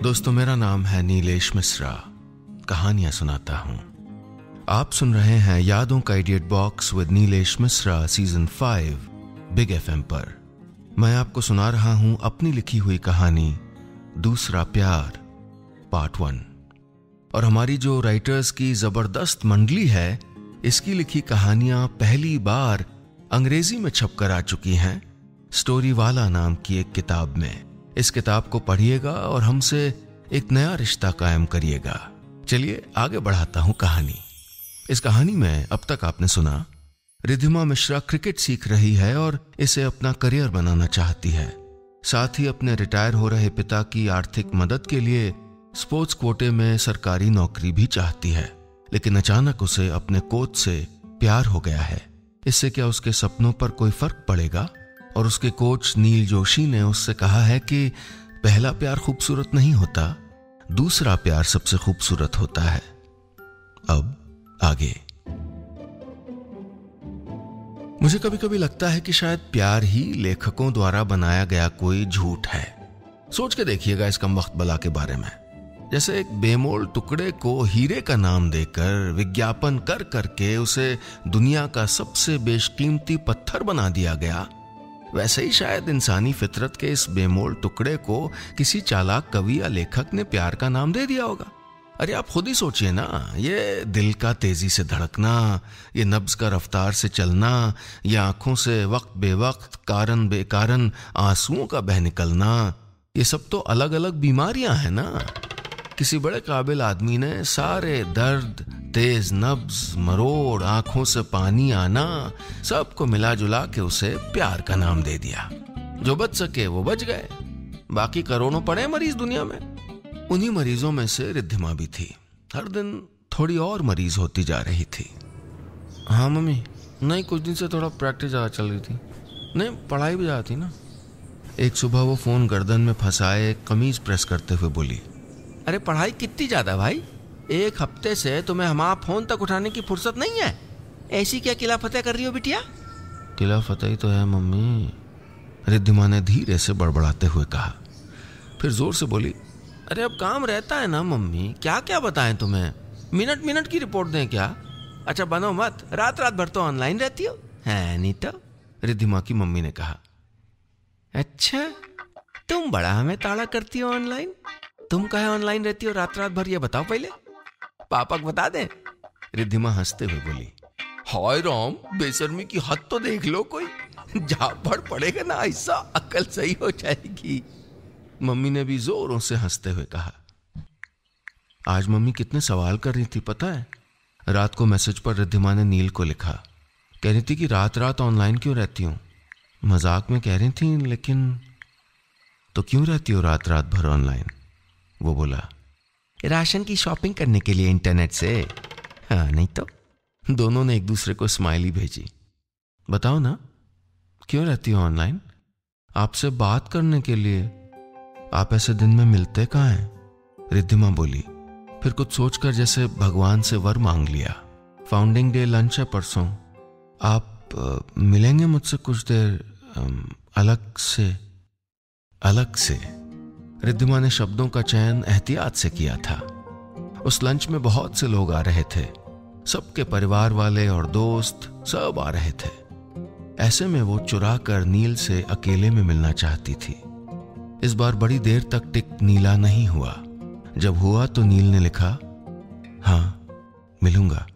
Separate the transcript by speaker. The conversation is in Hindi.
Speaker 1: दोस्तों, मेरा नाम है नीलेश मिश्रा। कहानियां सुनाता हूं। आप सुन रहे हैं यादों का idiot box with Nilesh Mishra season 5 big FM पर। मैं आपको सुना रहा हूं अपनी लिखी हुई कहानी दूसरा प्यार पार्ट 1। और हमारी जो राइटर्स की जबरदस्त मंडली है, इसकी लिखी कहानियां पहली बार अंग्रेजी में छपकर आ चुकी हैं स्टोरी वाला नाम की एक किताब में। इस किताब को पढ़िएगा और हमसे एक नया रिश्ता कायम करिएगा। चलिए आगे बढ़ाता हूं कहानी। इस कहानी में अब तक आपने सुना रिद्धिमा मिश्रा क्रिकेट सीख रही है और इसे अपना करियर बनाना चाहती है। साथ ही अपने रिटायर हो रहे पिता की आर्थिक मदद के लिए स्पोर्ट्स कोटे में सरकारी नौकरी भी चाहती है। लेकिन अचानक उसे अपने कोच से प्यार हो गया है। इससे क्या उसके सपनों पर कोई फर्क पड़ेगा? और उसके कोच नील जोशी ने उससे कहा है कि पहला प्यार खूबसूरत नहीं होता, दूसरा प्यार सबसे खूबसूरत होता है। अब आगे। मुझे कभी कभी लगता है कि शायद प्यार ही लेखकों द्वारा बनाया गया कोई झूठ है। सोच के देखिएगा इस कमबख्त बला के बारे में। जैसे एक बेमोल टुकड़े को हीरे का नाम देकर विज्ञापन कर करके उसे दुनिया का सबसे बेशकीमती पत्थर बना दिया गया, वैसे ही शायद इंसानी फितरत के इस बेमोल टुकड़े को किसी चालाक कवि या लेखक ने प्यार का नाम दे दिया होगा। अरे आप खुद ही सोचिए ना, ये दिल का तेजी से धड़कना, ये नब्ज का रफ्तार से चलना, ये आंखों से वक्त बेवक्त कारण बेकारण आंसुओं का बह निकलना, ये सब तो अलग अलग बीमारियां हैं ना। किसी बड़े काबिल आदमी ने सारे दर्द, तेज नब्ज, मरोड़, आंखों से पानी आना, सबको मिला जुला के उसे प्यार का नाम दे दिया। जो बच सके वो बच गए, बाकी करोड़ों पड़े मरीज दुनिया में। उन्हीं मरीजों में से रिद्धिमा भी थी। हर दिन थोड़ी और मरीज होती जा रही थी। हाँ मम्मी, नहीं कुछ दिन से थोड़ा प्रैक्टिस ज़्यादा चल रही थी, नहीं पढ़ाई भी ज़्यादा थी ना। एक सुबह वो फोन गर्दन में फंसाए कमीज प्रेस करते हुए बोली,
Speaker 2: अरे पढ़ाई कितनी ज्यादा भाई, एक हफ्ते से तुम्हें हमारा फोन तक उठाने की फुर्सत नहीं है। ऐसी क्या किला फतेह कर रही हो बिटिया?
Speaker 1: किला फतेह ही तो है मम्मी, रिद्धिमा ने धीरे से बड़बड़ाते हुए कहा। फिर जोर से बोली,
Speaker 2: अरे अब काम रहता है ना मम्मी, क्या क्या बताएं तुम्हें? मिनट मिनट की रिपोर्ट दें क्या? अच्छा बनो मत, रात रात भर तो ऑनलाइन रहती हो है नहीं तो?
Speaker 1: रिद्धिमा की मम्मी ने कहा।
Speaker 2: अच्छा तुम बड़ा हमें ताड़ा करती हो ऑनलाइन? तुम कहे ऑनलाइन रहती हो रात रात भर, ये बताओ पहले, पापा को बता दे।
Speaker 1: रिद्धिमा हंसते हुए बोली,
Speaker 2: हाय राम, बेशर्मी की हद तो देख लो कोई। जा पढ़ पड़ेगा ना, ऐसा अकल सही हो जाएगी।
Speaker 1: मम्मी ने भी जोरों से हंसते हुए कहा। आज मम्मी कितने सवाल कर रही थी पता है? रात को मैसेज पर रिद्धिमा ने नील को लिखा, कह रही थी कि रात रात ऑनलाइन क्यों रहती हूँ। मजाक में कह रही थी, लेकिन तो क्यों रहती हो रात रात भर ऑनलाइन? वो बोला,
Speaker 2: राशन की शॉपिंग करने के लिए इंटरनेट से। हाँ नहीं तो?
Speaker 1: दोनों ने एक दूसरे को स्माइली भेजी। बताओ ना, क्यों रहती हो ऑनलाइन? आपसे बात करने के लिए। आप ऐसे दिन में मिलते कहाँ हैं? रिद्धिमा बोली। फिर कुछ सोचकर जैसे भगवान से वर मांग लिया। फाउंडिंग डे लंच है परसों, आप मिलेंगे मुझसे कुछ देर अलग से। रिद्धिमा ने शब्दों का चयन एहतियात से किया था। उस लंच में बहुत से लोग आ रहे थे, सबके परिवार वाले और दोस्त सब आ रहे थे। ऐसे में वो चुरा कर नील से अकेले में मिलना चाहती थी। इस बार बड़ी देर तक टिक नीला नहीं हुआ। जब हुआ तो नील ने लिखा, हाँ मिलूंगा।